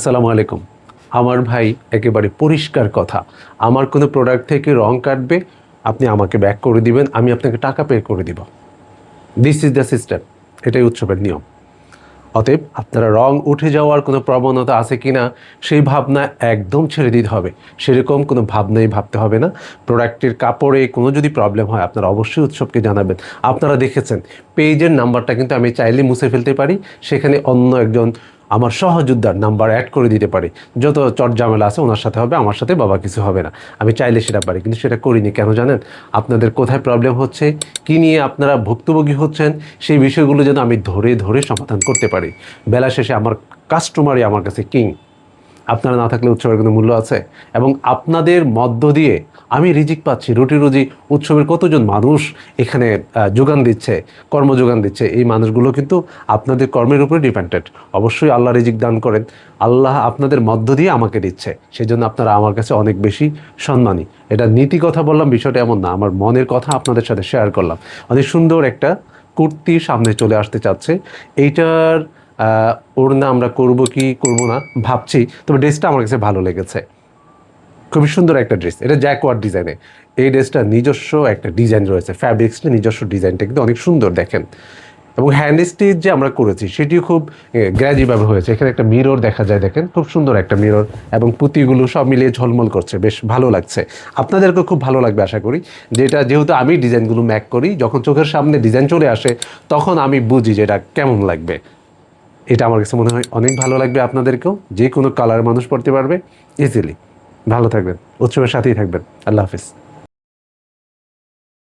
আসসালামু আলাইকুম। আমার ভাই একেবারে পরিষ্কার কথা, আমার কোনো প্রোডাক্ট থেকে রং কাটবে, আপনি আমাকে ব্যাক করে দিবেন, আমি আপনাকে টাকা পে করে দিব। This is the system. এটাই উৎসবের নিয়ম। অতএব আপনারা রং উঠে যাওয়ার কোনো প্রবণতা আছে কি না সেই ভাবনা একদম ছেড়ে দিতে হবে। সেরকম কোনো ভাবনাই ভাবতে হবে না। প্রোডাক্টের কাপড়ে কোনো যদি প্রবলেম হয় আপনারা অবশ্যই উৎসবকে জানাবেন। আপনারা দেখেছেন পেজের নাম্বারটা কিন্তু আমি চাইলে মুছে ফেলতে পারি, সেখানে অন্য একজন আমার সহযোদ্ধার নাম্বার অ্যাড করে দিতে পারি। যত চটঝামেলা আছে ওনার সাথে হবে, আমার সাথে বাবা কিছু হবে না। আমি চাইলে সেটা পারি, কিন্তু সেটা করিনি। কেন জানেন? আপনাদের কোথায় প্রবলেম হচ্ছে, কী নিয়ে আপনারা ভুক্তভোগী হচ্ছেন, সেই বিষয়গুলো যেন আমি ধরে ধরে সমাধান করতে পারি। বেলা শেষে আমার কাস্টমারই আমার কাছে কিং। আপনারা না থাকলে উৎসবের কোনো মূল্য আছে? এবং আপনাদের মধ্য দিয়ে আমি রিজিক পাচ্ছি, রুটি রুজি। উৎসবের কতজন মানুষ এখানে যোগান দিচ্ছে, কর্মযোগান দিচ্ছে, এই মানুষগুলো কিন্তু আপনাদের কর্মের উপরে ডিপেন্ডেন্ট। অবশ্যই আল্লাহ রিজিক দান করেন, আল্লাহ আপনাদের মধ্য দিয়ে আমাকে দিচ্ছে, সেই জন্য আপনারা আমার কাছে অনেক বেশি সম্মানী। এটা নীতি কথা বললাম, বিষয়টা এমন না, আমার মনের কথা আপনাদের সাথে শেয়ার করলাম। অনেক সুন্দর একটা কুর্তি সামনে চলে আসতে চাচ্ছে, এইটার ওড়না আমরা করব কি করব না ভাবছি, তবে ড্রেসটা আমার কাছে ভালো লেগেছে। খুবই সুন্দর একটা ড্রেস, এটা জ্যাকওয়ার্ড ডিজাইনে। এই ড্রেসটা নিজস্ব একটা ডিজাইন রয়েছে, ফ্যাব্রিক্সটা নিজস্ব ডিজাইনটা কিন্তু অনেক সুন্দর দেখেন। এবং হ্যান্ড স্টিচ যে আমরা করেছি সেটিও খুব গ্র্যাজিভাবে হয়েছে। এখানে একটা মিরর দেখা যায়, দেখেন খুব সুন্দর একটা মিরর, এবং পুঁতিগুলো সব মিলিয়ে ঝলমল করছে, বেশ ভালো লাগছে। আপনাদেরকেও খুব ভালো লাগবে আশা করি। যেটা যেহেতু আমি ডিজাইনগুলো ম্যাক করি, যখন চোখের সামনে ডিজাইন চলে আসে তখন আমি বুঝি যে এটা কেমন লাগবে। এটা আমার কাছে মনে হয় অনেক ভালো লাগবে আপনাদেরকেও। যে কোনো কালার মানুষ পড়তে পারবে ইজিলি। ভালো থাকবেন, উৎসবের সাথেই থাকবেন। আল্লাহ হাফিজ।